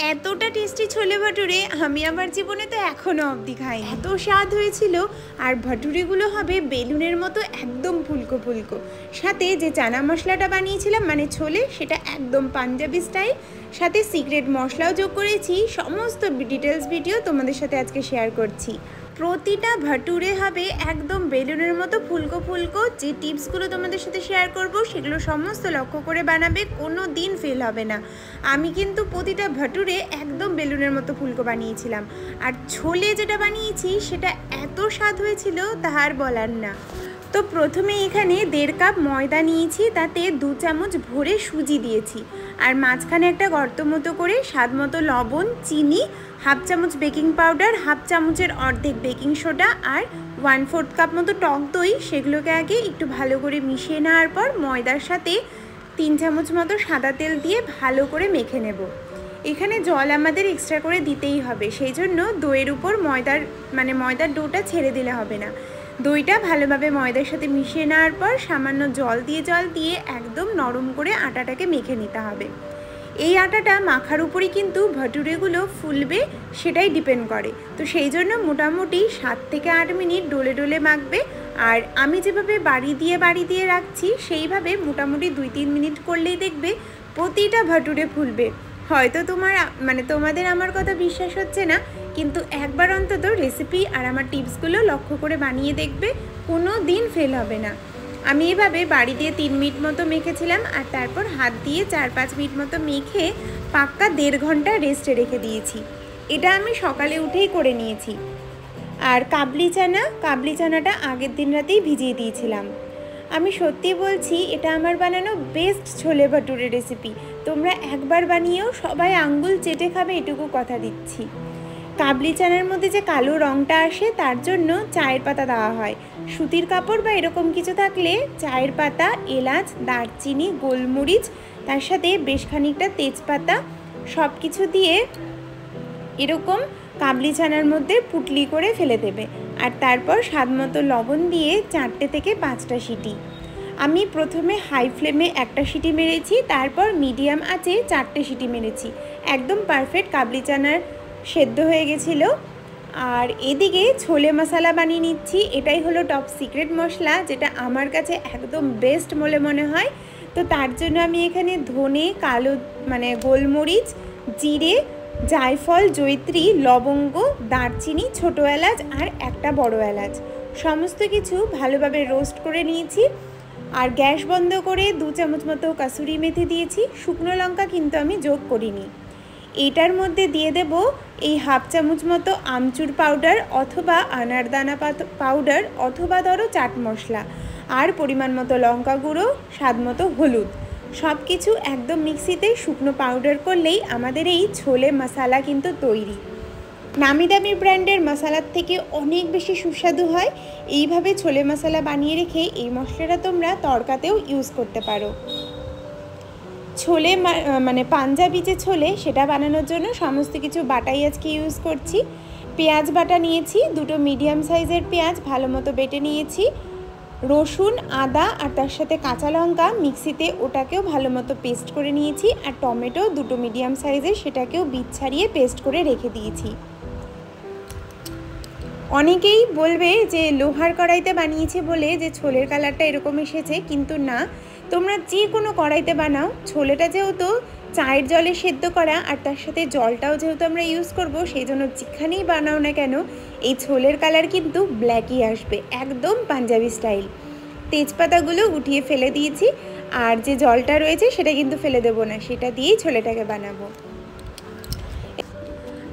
এতটা টেস্টি ছোলে ভাটুরে আমি আমার জীবনে তো এখনও অবধি খাই। এত স্বাদ হয়েছিল। আর ভাটুরেগুলো হবে বেলুনের মতো একদম ফুলকো ফুলকো। সাথে যে চানা মশলাটা বানিয়েছিলাম মানে ছোলে, সেটা একদম পাঞ্জাবি স্টাইল। সাথে সিক্রেট মশলাও যোগ করেছি। সমস্ত ডিটেলস ভিডিও তোমাদের সাথে আজকে শেয়ার করছি। প্রতিটা ভাটুরে হবে একদম বেলুনের মতো ফুলকো ফুলকো। যে টিপসগুলো তোমাদের সাথে শেয়ার করব সেগুলো সমস্ত লক্ষ্য করে বানাবে, কোনো দিন ফেল হবে না। আমি কিন্তু প্রতিটা ভাটুরে একদম বেলুনের মতো ফুলকো বানিয়েছিলাম। আর ছোলে যেটা বানিয়েছি সেটা এত স্বাদ হয়েছিল তাহার বলার না। তো প্রথমে এখানে 1.5 কাপ ময়দা নিয়েছি, তাতে 2 চামচ ভরে সুজি দিয়েছি। আর মাঝখানে একটা গর্ত মতো করে স্বাদ মতো লবণ, চিনি, 1/2 চামচ বেকিং পাউডার, 1/2 চামচের অর্ধেক বেকিং সোডা আর 1/4 কাপ মতো টক দই, সেগুলোকে আগে একটু ভালো করে মিশিয়ে নেওয়ার পর ময়দার সাথে 3 চামচ মতো সাদা তেল দিয়ে ভালো করে মেখে নেব। এখানে জল আমাদের এক্সট্রা করে দিতেই হবে, সেই জন্য দইয়ের উপর ময়দার ডোটা ছেড়ে দিলে হবে না। দইটা ভালোভাবে ময়দার সাথে মিশিয়ে নেওয়ার পর সামান্য জল দিয়ে একদম নরম করে আটাটাকে মেখে নিতে হবে। এই আটাটা মাখার উপরই কিন্তু ভাটুরেগুলো ফুলবে সেটাই ডিপেন্ড করে। তো সেই জন্য মোটামুটি 7 থেকে 8 মিনিট ডোলে ডোলে মাখবে। আর আমি যেভাবে বাড়ি দিয়ে রাখছি সেইভাবে মোটামুটি 2-3 মিনিট করলেই দেখবে প্রতিটা ভাটুরে ফুলবে। হয়তো তোমাদের আমার কথা বিশ্বাস হচ্ছে না, কিন্তু একবার অন্তত রেসিপি আর আমার টিপসগুলো লক্ষ্য করে বানিয়ে দেখবে, কোনো দিন ফেল হবে না। আমি এভাবে বাড়ি দিয়ে 3 মিনিট মতো মেখেছিলাম আর তারপর হাত দিয়ে 4-5 মিনিট মতো মেখে পাক্কা 1.5 ঘন্টা রেস্টে রেখে দিয়েছি। এটা আমি সকালে উঠেই করে নিয়েছি। আর কাবলি চানাটা আগের দিন রাতেই ভিজিয়ে দিয়েছিলাম। আমি সত্যি বলছি, এটা আমার বানানো বেস্ট ছোলে ভাটুরে রেসিপি। তোমরা একবার বানিয়েও সবাই আঙ্গুল চেটে খাবে, এটুকু কথা দিচ্ছি। কাবলি চানার মধ্যে যে কালো রঙটা আসে তার জন্য চায়ের পাতা দেওয়া হয়। সুতির কাপড় বা এরকম কিছু থাকলে চায়ের পাতা, এলাচ, দারচিনি, গোলমরিচ, তার সাথে বেশ খানিকটা তেজপাতা সব কিছু দিয়ে এরকম কাবলি চানার মধ্যে পুটলি করে ফেলে দেবে। আর তারপর স্বাদমতো লবণ দিয়ে 4টে থেকে 5টা সিটি। আমি প্রথমে হাই ফ্লেমে 1টা সিটি মেরেছি, তারপর মিডিয়াম আঁচে 4টে সিটি মেরেছি। একদম পারফেক্ট কাবলি চানার সেদ্ধ হয়ে গেছিলো। আর এদিকে ছোলে মশলা বানিয়ে নিচ্ছি। এটাই হলো টপ সিক্রেট মশলা, যেটা আমার কাছে একদম বেস্ট বলে মনে হয়। তো তার জন্য আমি এখানে ধনে, গোলমরিচ, জিরে, জায়ফল, জয়িত্রী, লবঙ্গ, দারচিনি, ছোটো এলাচ আর একটা বড় এলাচ সমস্ত কিছু ভালোভাবে রোস্ট করে নিয়েছি। আর গ্যাস বন্ধ করে 2 চামচ মতো কাসুরি মেথি দিয়েছি। শুকনো লঙ্কা কিন্তু আমি যোগ করিনি। এটার মধ্যে দিয়ে দেব এই 1/2 চামচ মতো আমচুর পাউডার অথবা আনারদানা পাউডার অথবা ধরো চাট মশলা, আর পরিমাণ মতো লঙ্কা গুঁড়ো, স্বাদ মতো হলুদ। সব কিছু একদম মিক্সিতে শুকনো পাউডার করলেই আমাদের এই ছোলে মশলা কিন্তু তৈরি। নামি দামি ব্র্যান্ডের মশলার থেকে অনেক বেশি সুস্বাদু হয়। এইভাবে ছোলে মশলা বানিয়ে রেখে এই মশলাটা তোমরা তড়কাতেও ইউজ করতে পারো। ছোলে পাঞ্জাবি যে ছোলে, সেটা বানানোর জন্য সমস্ত কিছু বাটাই আজকে ইউজ করছি। পেঁয়াজ বাটা নিয়েছি, 2টো মিডিয়াম সাইজের পেঁয়াজ ভালো মতো বেটে নিয়েছি। রসুন, আদা আর তার সাথে কাঁচা লঙ্কা মিক্সিতে ওটাকেও ভালো মতো পেস্ট করে নিয়েছি। আর টমেটো 2টো মিডিয়াম সাইজের, সেটাকেও বীজ ছাড়িয়ে পেস্ট করে রেখে দিয়েছি। অনেকেই বলবে যে লোহার কড়াইতে বানিয়েছে বলে যে ছোলের কালারটা এরকম এসেছে, কিন্তু না, তোমরা যে কোনো কড়াইতে বানাও, ছোলেটা যেহেতু চায়ের জলে সেদ্ধ করা আর তার সাথে জলটাও যেহেতু আমরা ইউজ করব, সেই জন্য যেখানেই বানাও না কেন এই ছোলের কালার কিন্তু ব্ল্যাকই আসবে, একদম পাঞ্জাবি স্টাইল। তেজপাতাগুলো উঠিয়ে ফেলে দিয়েছি। আর যে জলটা রয়েছে সেটা কিন্তু ফেলে দেবো না, সেটা দিয়েই ছোলেটাকে বানাবো।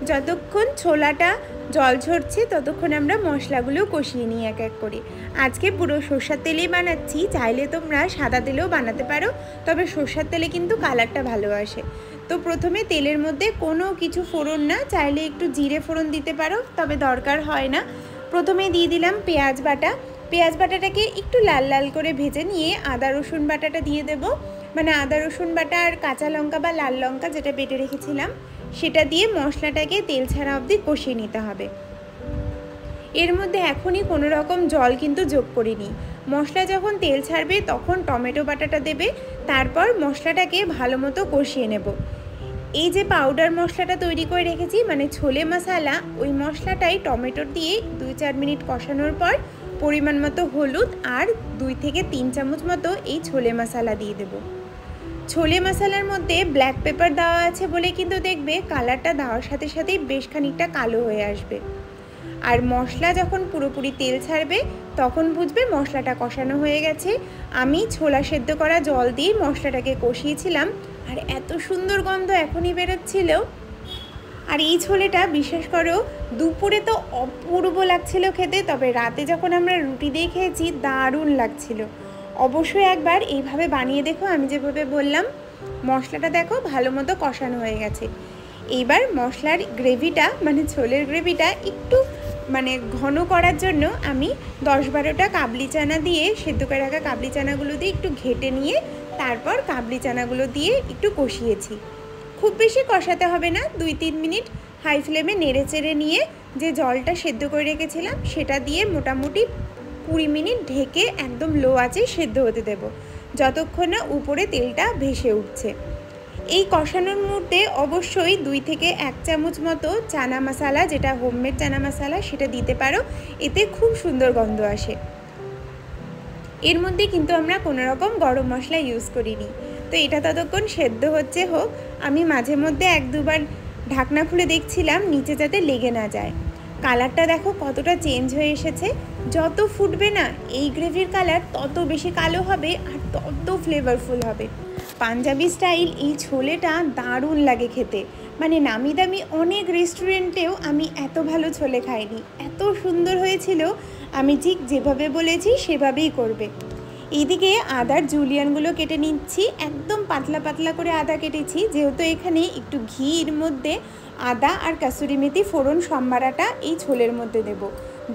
যতক্ষণ ছোলাটা জল ঝরছে ততক্ষণ আমরা মশলাগুলো কষিয়ে নিই এক এক করে। আজকে পুরো সরষের তেলেই বানাচ্ছি, চাইলে তোমরা সাদা তেলেও বানাতে পারো, তবে সরষের তেলে কিন্তু কালারটা ভালো আসে। তো প্রথমে তেলের মধ্যে কোনো কিছু ফোড়ন না, চাইলে একটু জিরে ফোড়ন দিতে পারো, তবে দরকার হয় না। প্রথমে দিয়ে দিলাম পেঁয়াজ বাটা। পেঁয়াজ বাটাটাকে একটু লাল লাল করে ভেজে নিয়ে আদা রসুন বাটাটা দিয়ে দেবো। আদা রসুন বাটা আর কাঁচা লঙ্কা বা লাল লঙ্কা যেটা বেটে রেখেছিলাম সেটা দিয়ে মশলাটাকে তেল ছাড়া অবধি কষিয়ে নিতে হবে। এর মধ্যে এখনই কোনো রকম জল কিন্তু যোগ করিনি। মশলা যখন তেল ছাড়বে তখন টমেটো বাটাটা দেবে, তারপর মশলাটাকে ভালো মতো কষিয়ে নেব। এই যে পাউডার মশলাটা তৈরি করে রেখেছি মানে ছোলে মশলা, ওই মশলাটাই টমেটো দিয়ে 2-4 মিনিট কষানোর পর পরিমাণ মতো হলুদ আর 2 থেকে 3 চামচ মতো এই ছোলে মশলা দিয়ে দেব। ছোলে মশলার মধ্যে ব্ল্যাক পেপার দেওয়া আছে বলে কিন্তু দেখবে কালারটা দেওয়ার সাথে সাথেই বেশ খানিকটা কালো হয়ে আসবে। আর মশলা যখন পুরোপুরি তেল ছাড়বে তখন বুঝবে মশলাটা কষানো হয়ে গেছে। আমি ছোলা সেদ্ধ করা জল দিয়ে মশলাটাকে কষিয়েছিলাম আর এত সুন্দর গন্ধ এখনই বেরোচ্ছিল। আর এই ছোলেটা বিশ্বাস করো দুপুরে তো অপূর্ব লাগছিল খেতে, তবে রাতে যখন আমরা রুটি দিয়ে খেয়েছি দারুণ লাগছিল। অবশ্যই একবার এইভাবে বানিয়ে দেখো, আমি যেভাবে বললাম। মশলাটা দেখো ভালো মতো কষানো হয়ে গেছে। এইবার মশলার গ্রেভিটা মানে ছোলের গ্রেভিটা একটু মানে ঘন করার জন্য আমি 10-12টা কাবলি চানা দিয়ে, সেদ্ধ করে রাখা কাবলি চানাগুলো দিয়ে একটু ঘেটে নিয়ে তারপর কাবলি চানাগুলো দিয়ে একটু কষিয়েছি। খুব বেশি কষাতে হবে না, 2-3 মিনিট হাই ফ্লেমে নেড়ে চেড়ে নিয়ে যে জলটা সেদ্ধ করে রেখেছিলাম সেটা দিয়ে মোটামুটি 20 মিনিট ঢেকে একদম লো আঁচে সেদ্ধ হতে দেব, যতক্ষণ না উপরে তেলটা ভেসে উঠছে। এই কষানোর মধ্যে অবশ্যই 2 থেকে 1 চামচ মতো চানা মশলা, যেটা হোমমেড চানা মশলা, সেটা দিতে পারো, এতে খুব সুন্দর গন্ধ আসে। এর মধ্যে কিন্তু আমরা কোনো রকম গরম মশলা ইউজ করিনি। তো এটা ততক্ষণ সেদ্ধ হচ্ছে হোক, আমি মাঝে মধ্যে 1-2বার ঢাকনা খুলে দেখছিলাম নিচে যাতে লেগে না যায়। কালারটা দেখো কতটা চেঞ্জ হয়ে এসেছে। যত ফুটবে না এই গ্রেভির কালার তত বেশি কালো হবে আর তত ফ্লেভারফুল হবে। পাঞ্জাবি স্টাইল এই ছোলেটা দারুণ লাগে খেতে, মানে নামি দামি অনেক রেস্টুরেন্টেও আমি এত ভালো ছোলে খাইনি। এত সুন্দর হয়েছিল, আমি ঠিক যেভাবে বলেছি সেভাবেই করবে। এইদিকে আদার জুলিয়ানগুলো কেটে নিচ্ছি, একদম পাতলা পাতলা করে আদা কেটেছি, যেহেতু এখানে একটু ঘির মধ্যে আদা আর কাসুরি মেথি ফোড়ন সম্বারাটা এই ছোলের মধ্যে দেব,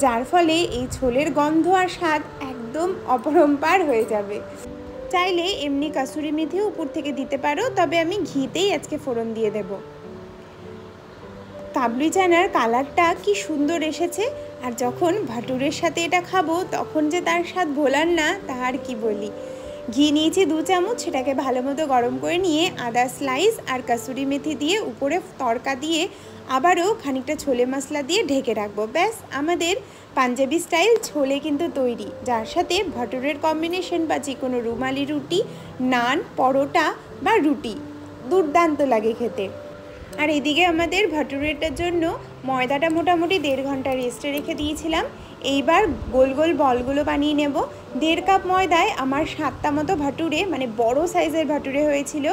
যার ফলে এই ছোলের গন্ধ আর স্বাদ একদম অপরম্পার হয়ে যাবে। চাইলে এমনি কাসুরি মেথিও উপর থেকে দিতে পারো, তবে আমি ঘিতেই আজকে ফোড়ন দিয়ে দেব। কাবলি চানার কালারটা কি সুন্দর এসেছে, আর যখন ভাটুরের সাথে এটা খাবো তখন যে তার স্বাদ ভোলার না, তা আর কি বলি। ঘি নিয়েছি 2 চামচ, সেটাকে ভালো মতো গরম করে নিয়ে আদা স্লাইস আর কাসুরি মেথি দিয়ে উপরে তড়কা দিয়ে আবারও খানিকটা ছোলে মশলা দিয়ে ঢেকে রাখবো। ব্যাস, আমাদের পাঞ্জাবি স্টাইল ছোলে কিন্তু তৈরি, যার সাথে ভাটুরের কম্বিনেশন বা যে কোনো রুমালি রুটি, নান, পরোটা বা রুটি দুর্দান্ত লাগে খেতে। আর এদিকে আমাদের ভাটুরেটার জন্য ময়দাটা মোটামুটি 1.5 ঘন্টা রেস্টে রেখে দিয়েছিলাম। এইবার গোল গোল বলগুলো বানিয়ে নেব। 1.5 কাপ ময়দায় আমার 7টা মতো ভাটুরে, মানে বড় সাইজের ভাটুরে হয়েছিল।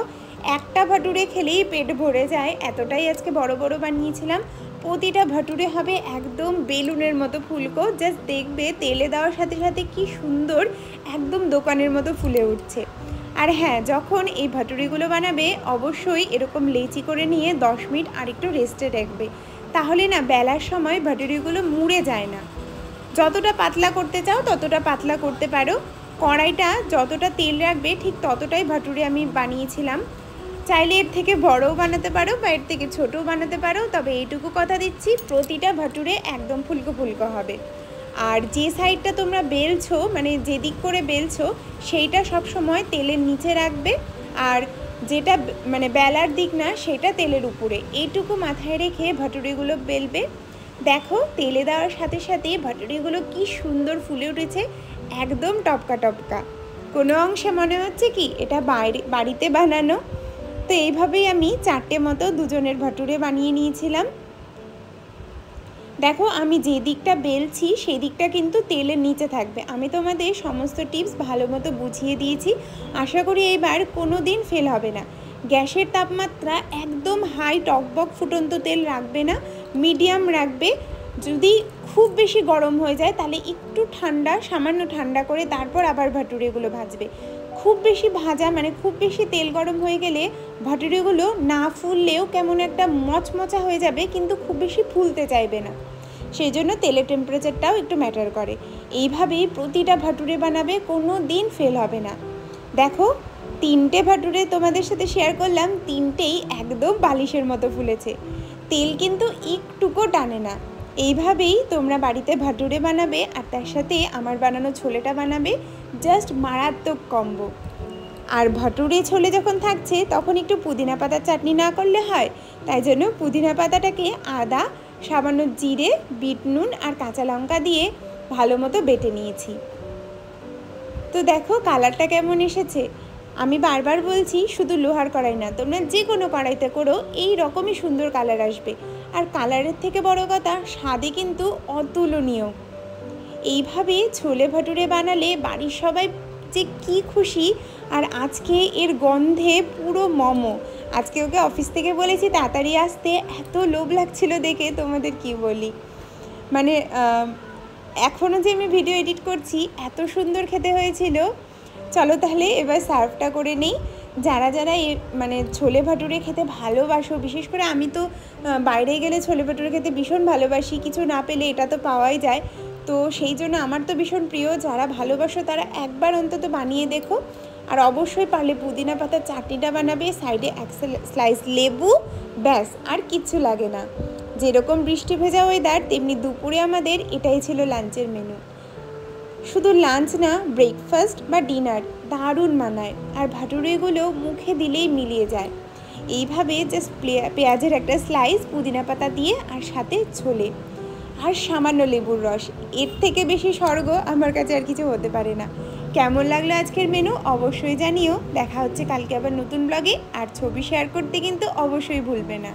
একটা ভাটুরে খেলেই পেট ভরে যায়, এতটাই আজকে বড় বড় বানিয়েছিলাম। প্রতিটা ভাটুরে হবে একদম বেলুনের মতো ফুলকো, জাস্ট দেখবে তেলে দেওয়ার সাথে সাথে কি সুন্দর একদম দোকানের মতো ফুলে উঠছে। আর হ্যাঁ, যখন এই ভাটুরিগুলো বানাবে অবশ্যই এরকম লেচি করে নিয়ে 10 মিনিট আরেকটু রেস্টে রাখবে, তাহলে না বেলার সময় ভাটুরিগুলো মুড়ে যায় না। যতটা পাতলা করতে চাও ততটা পাতলা করতে পারো, কড়াইটা যতটা তেল রাখবে ঠিক ততটাই ভাটুরি আমি বানিয়েছিলাম। চাইলে এর থেকে বড়ও বানাতে পারো বা এর থেকে ছোটও বানাতে পারো, তবে এইটুকু কথা দিচ্ছি প্রতিটা ভাটুরে একদম ফুলকো ফুলকো হবে। আর যে সাইডটা তোমরা বেলছো, মানে যেদিক করে বেলছো, সেইটা সব সময় তেলের নিচে রাখবে, আর যেটা মানে বেলার দিক না সেটা তেলের উপরে। এইটুকু মাথায় রেখে ভাটুরিগুলো বেলবে। দেখো তেলে দেওয়ার সাথে সাথে ভাটুরিগুলো কি সুন্দর ফুলে উঠেছে, একদম টপকা টপকা। কোনো অংশে মনে হচ্ছে কি এটা বাড়িতে বানানো। তো এইভাবেই আমি 4টে মতো দুজনের ভাটুরে বানিয়ে নিয়েছিলাম। দেখো আমি যে দিকটা বেলছি সেই দিকটা কিন্তু তেলের নিচে থাকবে। আমি তোমাদের সমস্ত টিপস ভালো মতো বুঝিয়ে দিয়েছি, আশা করি এইবার কোনো দিন ফেল হবে না। গ্যাসের তাপমাত্রা একদম হাই টকবক ফুটন্ত তেল রাখবে না, মিডিয়াম রাখবে। যদি খুব বেশি গরম হয়ে যায় তাহলে একটু ঠান্ডা, সামান্য ঠান্ডা করে তারপর আবার ভাটুরেগুলো ভাজবে। খুব বেশি ভাজা মানে খুব বেশি তেল গরম হয়ে গেলে ভাটুরিগুলো না ফুললেও কেমন একটা মচমচা হয়ে যাবে, কিন্তু খুব বেশি ফুলতে চাইবে না। সেই জন্য তেলের টেম্পারেচারটাও একটু ম্যাটার করে। এইভাবেই প্রতিটা ভাটুরে বানাবে, কোনো দিন ফেল হবে না। দেখো 3টে ভাটুরে তোমাদের সাথে শেয়ার করলাম, 3টেই একদম বালিশের মতো ফুলেছে, তেল কিন্তু একটুকু টানে না। এইভাবেই তোমরা বাড়িতে ভাটুরে বানাবে আর তার সাথে আমার বানানো ছোলেটা বানাবে, জাস্ট মারাত্মক কম্বো। আর ভটুরে ছোলে যখন থাকছে তখন একটু পুদিনা পাতার চাটনি না করলে হয়, তাই জন্য পুদিনা পাতাটাকে আদা, সামান্য জিরে, বিট নুন আর কাঁচা লঙ্কা দিয়ে ভালো মতো বেটে নিয়েছি। তো দেখো কালারটা কেমন এসেছে। আমি বারবার বলছি শুধু লোহার কড়াই না, তোমরা যে কোনো কড়াইতে করো এই রকমই সুন্দর কালার আসবে। আর কালারের থেকে বড় কথা, স্বাদে কিন্তু অতুলনীয়। এইভাবে ছোলে ভটুরে বানালে বাড়ির সবাই যে কি খুশি। আর আজকে এর গন্ধে পুরো মোমো। আজকে ওকে অফিস থেকে বলেছি তাড়াতাড়ি আসতে, এত লোভ লাগছিল দেখে তোমাদের কি বলি। মানে এখনও যে আমি ভিডিও এডিট করছি, এত সুন্দর খেতে হয়েছিল। চলো তাহলে এবার সার্ভটা করে নিই। যারা যারা মানে ছোলে ভাটুরে খেতে ভালোবাসো, বিশেষ করে আমি তো বাইরে গেলে ছোলে ভাটুরে খেতে ভীষণ ভালোবাসি, কিছু না পেলে এটা তো পাওয়াই যায়। তো সেই জন্য আমার তো ভীষণ প্রিয়। যারা ভালোবাসো তারা একবার অন্তত বানিয়ে দেখো। আর অবশ্যই পারলে পুদিনা পাতার চাটনিটা বানাবে, সাইডে এক স্লাইস লেবু, ব্যাস আর কিচ্ছু লাগে না। যেরকম বৃষ্টি ভেজা ওয়েদার, তেমনি দুপুরে আমাদের এটাই ছিল লাঞ্চের মেনু। শুধু লাঞ্চ না, ব্রেকফাস্ট বা ডিনার দারুণ মানায়। আর ভাটুরেগুলো মুখে দিলেই মিলিয়ে যায়। এইভাবে জাস্ট পেঁয়াজের একটা স্লাইস, পুদিনা পাতা দিয়ে আর সাথে ছোলে আর সামান্য লেবুর রস, এর থেকে বেশি স্বর্গ আমার কাছে আর কিছু হতে পারে না। কেমন লাগলো আজকের মেনু অবশ্যই জানিও। দেখা হচ্ছে কালকে আবার নতুন ব্লগে। আর ছবি শেয়ার করতে কিন্তু অবশ্যই ভুলবে না।